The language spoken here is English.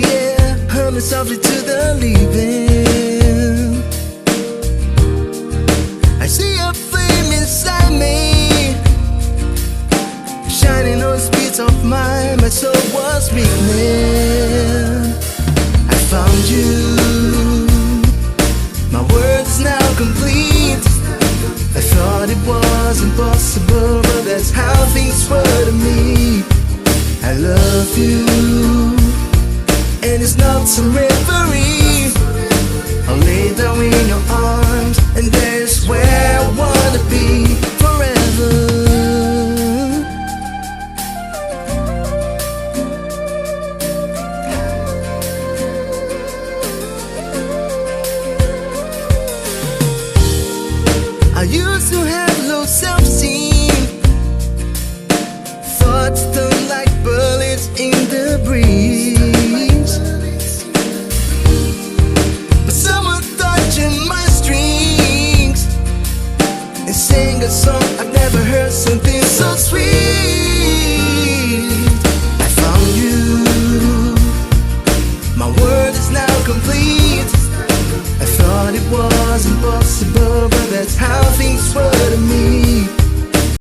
the air, humming softly to the leaving. I see a flame inside me, shining on the speeds of mine. My soul was weakening. I found you, my world's now complete. I thought it was impossible, but that's how things were to me. I love you, and it's not some reverie. I'll lay down in your arms, and there's where I wanna be forever. I used to have low self-esteem, thoughts turn like bullets in the breeze.